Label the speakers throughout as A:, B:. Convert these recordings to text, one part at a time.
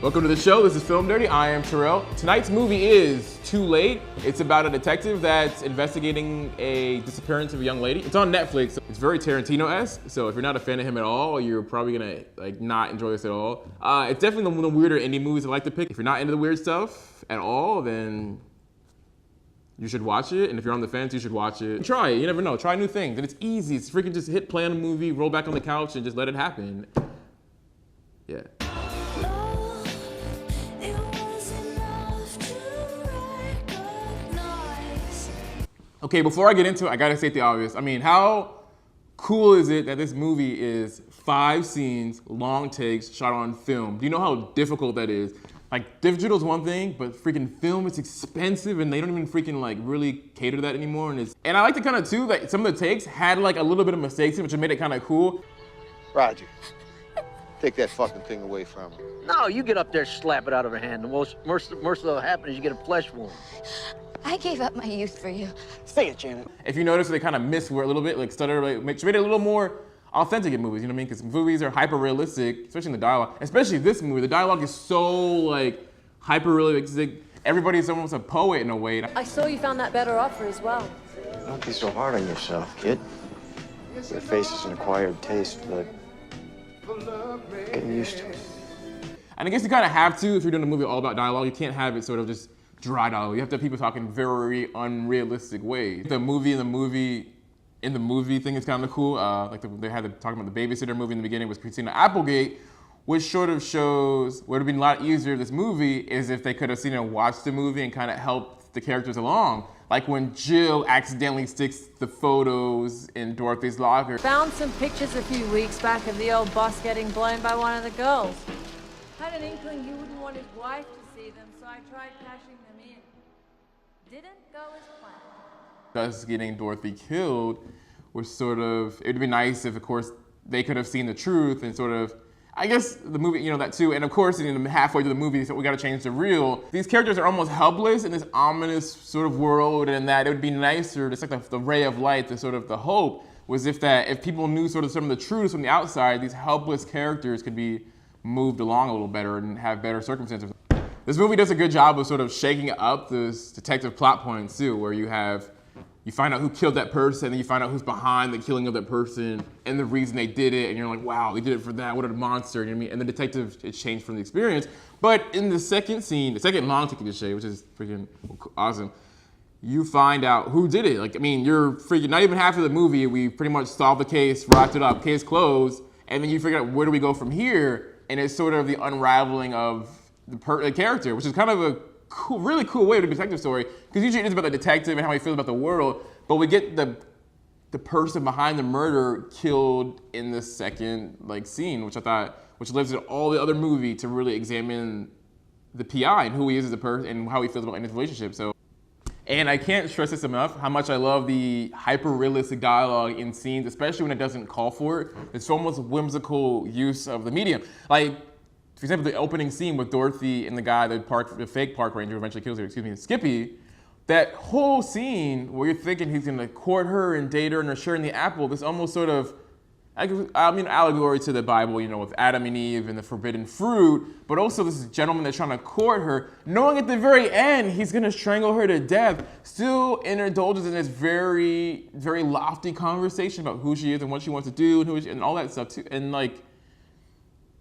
A: Welcome to the show. This is Film Dirty. I am Terrell. Tonight's movie is Too Late. It's about a detective that's investigating a disappearance of a young lady. It's on Netflix. It's very Tarantino-esque, so if you're not a fan of him at all, you're probably gonna not enjoy this at all. It's definitely one of the weirder indie movies I like to pick. If you're not into the weird stuff at all, then you should watch it, and if you're on the fence, you should watch it. Try it, you never know. Try new things, and it's easy. It's freaking just hit play on a movie, roll back on the couch, and just let it happen. Yeah. Okay, before I get into it, I gotta state the obvious. I mean, how cool is it that this movie is 5 scenes, long takes, shot on film? Do you know how difficult that is? Like, digital's one thing, but freaking film is expensive, and they don't even freaking really cater to that anymore. And I like to kind of too, that some of the takes had like a little bit of mistakes in it, which made it kind of cool.
B: Roger, take that fucking thing away from her.
C: No, you get up there, slap it out of her hand. The worst that'll happen is you get a flesh wound.
D: I gave up my youth for you.
C: Say it, Janet.
A: If you notice, they kind of miss word a little bit, like stutter, made it a little more authentic in movies, you know what I mean? Because movies are hyper realistic, especially in the dialogue. Especially this movie, the dialogue is so hyper realistic. Everybody's almost a poet in a way.
E: I saw you found that better offer as well.
F: Don't be so hard on yourself, kid. Your face is an acquired taste, but getting used to it.
A: And I guess you kind of have to if you're doing a movie all about dialogue. You can't have it sort of just dry dialogue. You have to have people talking very unrealistic ways. The movie thing is kind of cool. They had talking about the babysitter movie in the beginning was Christina Applegate, which sort of shows what would have been a lot easier if this movie is if they could have seen and watched the movie and kind of helped the characters along. Like when Jill accidentally sticks the photos in Dorothy's locker.
E: Found some pictures a few weeks back of the old boss getting blown by one of the girls. Had an inkling he wouldn't want his wife to see them, so I tried cashing them in. Didn't go as planned.
A: Us getting Dorothy killed was sort of, it would be nice if, of course, they could have seen the truth and sort of, I guess the movie, that too, and of course, halfway through the movie, so we gotta change the reel. These characters are almost helpless in this ominous sort of world, and that it would be nicer, just like the ray of light, the hope, was if people knew sort of some of the truths from the outside, these helpless characters could be moved along a little better and have better circumstances. This movie does a good job of sort of shaking up those detective plot points too, where you find out who killed that person, and you find out who's behind the killing of that person, and the reason they did it, and you're like, wow, they did it for that, what a monster, you know what I mean? And the detective, it's changed from the experience. But in the second scene, the second long take of the shade, which is freaking awesome, you find out who did it. You're freaking, not even half of the movie, we pretty much solved the case, wrapped it up, case closed, and then you figure out where do we go from here, and it's sort of the unraveling of the character, which is kind of a really cool way to do a detective story, because usually it is about the detective and how he feels about the world, but we get the person behind the murder killed in the second scene, which lives in all the other movie to really examine the PI and who he is as a person and how he feels about in his relationship. And I can't stress this enough, how much I love the hyper-realistic dialogue in scenes, especially when it doesn't call for it. It's almost whimsical use of the medium. For example, the opening scene with Dorothy and the guy, the fake park ranger who eventually kills her, Skippy, that whole scene where you're thinking he's gonna court her and date her and they're sharing the apple, this almost sort of, allegory to the Bible, with Adam and Eve and the forbidden fruit, but also this gentleman that's trying to court her, knowing at the very end he's gonna strangle her to death, still indulges in this very, very lofty conversation about who she is and what she wants to do and all that stuff too. And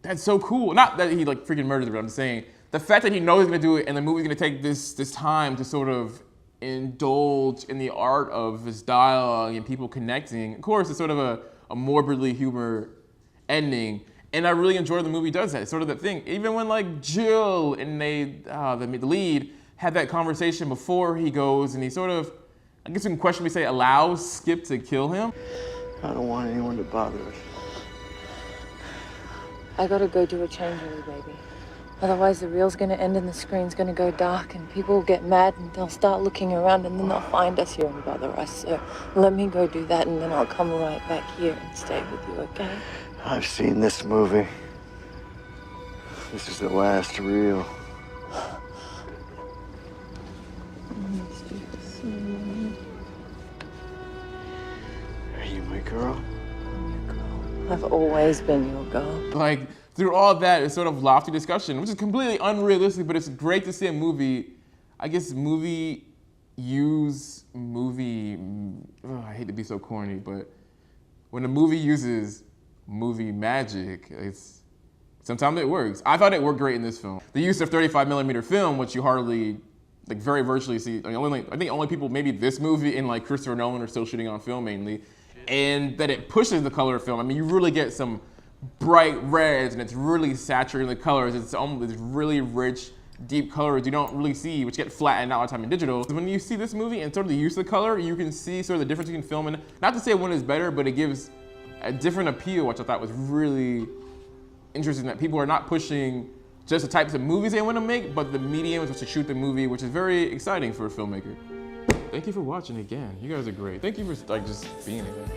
A: that's so cool. Not that he freaking murdered her, but I'm saying the fact that he knows he's gonna do it and the movie's gonna take this time to sort of indulge in the art of this dialogue and people connecting. Of course, it's sort of a morbidly humor ending, and I really enjoy the movie does that. It's sort of that thing. Even when Jill and the lead had that conversation before he goes and he sort of, I guess we can questionably say, allows Skip to kill him.
F: I don't want anyone to bother us.
E: I gotta go do a changeover, baby. Otherwise the reel's gonna end and the screen's gonna go dark and people will get mad and they'll start looking around and then they'll find us here and bother us. So let me go do that and then I'll come right back here and stay with you, okay?
F: I've seen this movie. This is the last reel. Are you my girl?
E: I'm your girl. I've always been your girl.
A: Like, through all that, it's sort of lofty discussion, which is completely unrealistic, but it's great to see a movie, I guess movie, I hate to be so corny, but when a movie uses movie magic, sometimes it works. I thought it worked great in this film. The use of 35mm film, which you hardly, like very virtually see, I think only people, maybe this movie and like Christopher Nolan are still shooting on film mainly, and that it pushes the color of film. I mean, you really get some bright reds and it's really saturating the colors. It's really rich, deep colors you don't really see, which get flattened out all the time in digital. When you see this movie and sort of the use of the color, you can see sort of the difference between film and, not to say one is better, but it gives a different appeal, which I thought was really interesting, that people are not pushing just the types of movies they want to make, but the mediums which to shoot the movie, which is very exciting for a filmmaker. Thank you for watching again. You guys are great. Thank you for just being here.